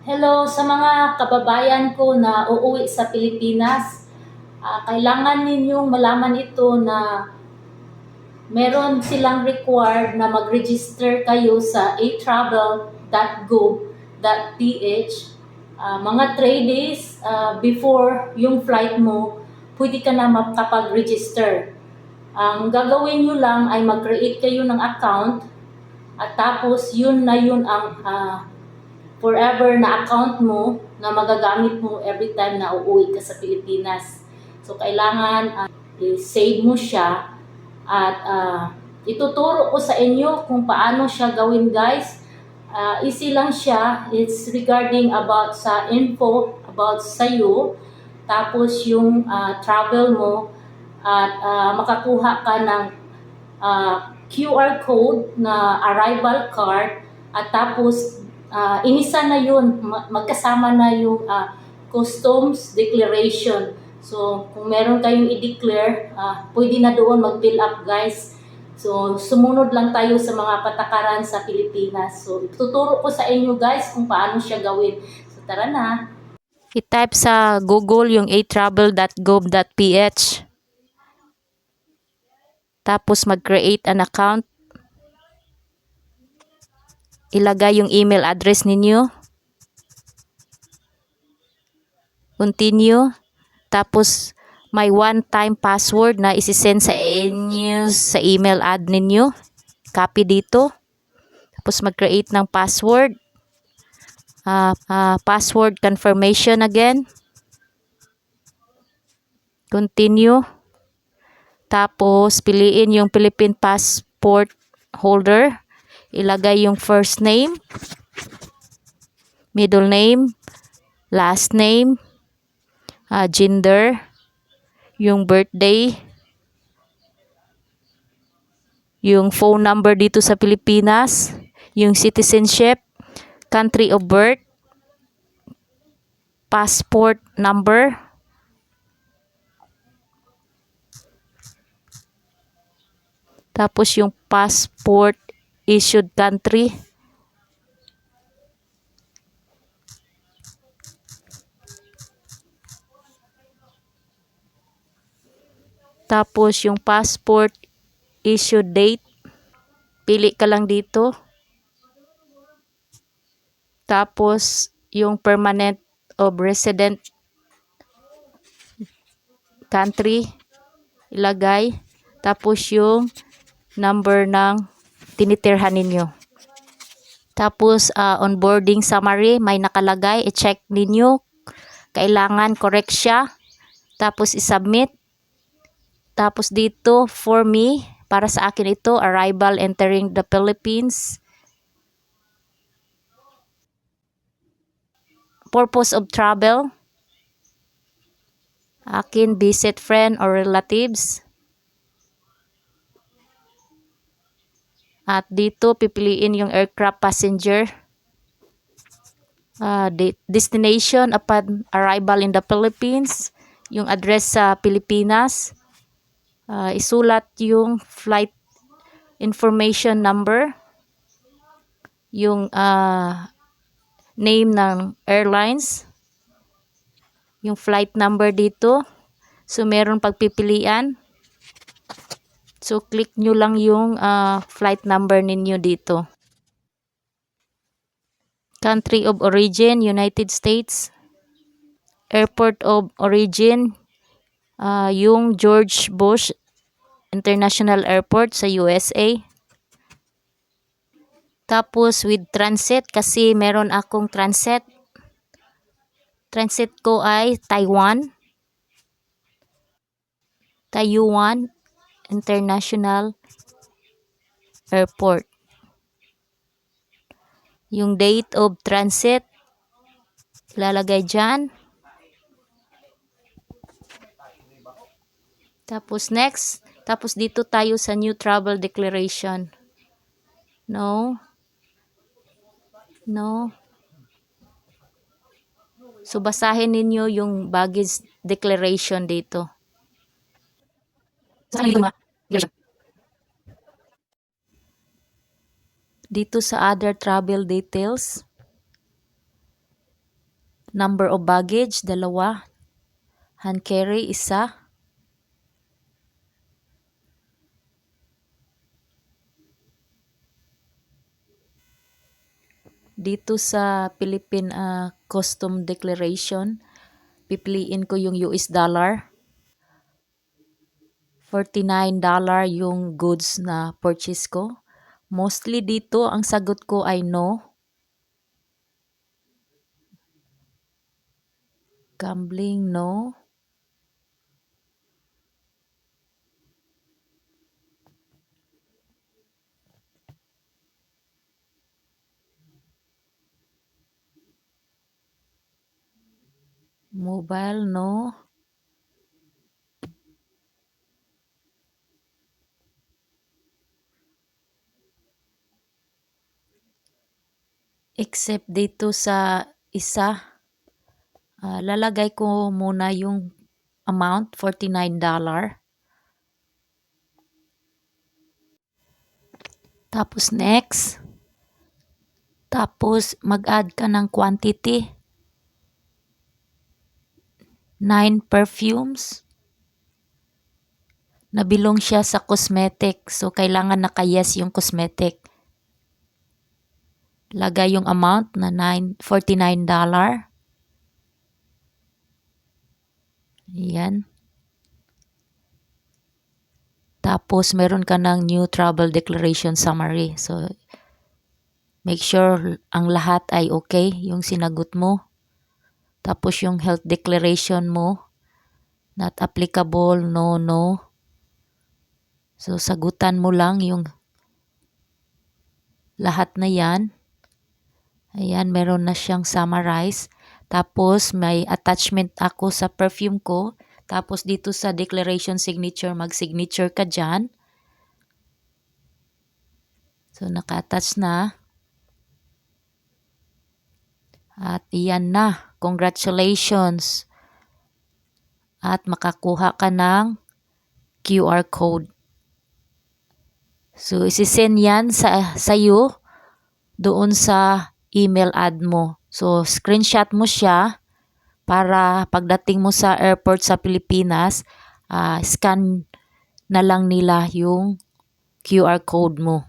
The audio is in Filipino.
Hello sa mga kababayan ko na uuwi sa Pilipinas. Kailangan ninyong malaman ito na meron silang required na mag-register kayo sa atravel.gov.ph. Mga 3 days before yung flight mo, pwede ka na makapag-register. Ang gagawin nyo lang ay mag-create kayo ng account at tapos yun ang forever na account mo na magagamit mo every time na uuwi ka sa Pilipinas. So, kailangan i-save mo siya at ituturo ko sa inyo kung paano siya gawin, guys. Easy lang siya. It's regarding about sa info about sa'yo. Tapos yung travel mo at makakuha ka ng QR code na arrival card at tapos inisa na yun, magkasama na yung customs declaration. So, kung meron kayong i-declare, pwede na doon mag-fill up, guys. So, sumunod lang tayo sa mga patakaran sa Pilipinas. So, tuturo ko sa inyo, guys, kung paano siya gawin. So, tara na. I-type sa Google yung atravel.gov.ph. Tapos mag-create an account. Ilagay yung email address ninyo. Continue. Tapos may one-time password na isi-send sa inyo sa email ad ninyo. Copy dito. Tapos mag-create ng password. Password confirmation again. Continue. Tapos piliin yung Philippine passport holder. Ilagay yung first name, middle name, last name, gender, yung birthday, yung phone number dito sa Pilipinas, yung citizenship, country of birth, passport number, tapos yung passport issued country, tapos yung passport issue date, pili ka lang dito. Tapos yung permanent of resident country, ilagay. Tapos yung number ng tinitirhan ninyo. Tapos onboarding summary, may nakalagay, i-check ninyo. Kailangan correct siya. Tapos i-submit. Tapos dito, for me, para sa akin ito, arrival entering the Philippines. Purpose of travel. Akin, visit friend or relatives. At dito, pipiliin yung aircraft passenger. Destination upon arrival in the Philippines. Yung address sa Pilipinas. Isulat yung flight information number. Yung name ng airlines. Yung flight number dito. So, meron pagpipilian. So, click nyo lang yung flight number ninyo dito. Country of origin, United States. Airport of origin, yung George Bush International Airport sa USA. Tapos with transit, kasi meron akong transit. Transit ko ay Taiwan. Taiwan International Airport. Yung date of transit, ilalagay dyan. Tapos next, tapos dito tayo sa new travel declaration. No. So basahin ninyo yung baggage declaration dito. Dito sa other travel details, Number of baggage, 2. Hand carry, 1. Dito sa Philippine Custom Declaration, pipiliin ko yung US dollar. $49 yung goods na purchase ko. Mostly dito, ang sagot ko ay no. Gambling, no. Mobile, no. Except dito sa isa, lalagay ko muna yung amount, $49. Tapos next. Tapos mag-add ka ng quantity. 9 perfumes. Nabilong siya sa cosmetic. So, kailangan naka-yes yung cosmetic. Lagay yung amount na $49. Yan. Tapos, meron ka ng new travel declaration summary. So, make sure ang lahat ay okay, yung sinagot mo. Tapos, yung health declaration mo, not applicable, no, no. So, sagutan mo lang yung lahat na yan. Ayan, meron na siyang summarize. Tapos, may attachment ako sa perfume ko. Tapos, dito sa declaration signature, mag-signature ka dyan. So, naka-attach na. At iyan na. Congratulations. At makakuha ka ng QR code. So, isisend yan sa'yo doon sa email ad mo. So, screenshot mo siya para pagdating mo sa airport sa Pilipinas, scan na lang nila yung QR code mo.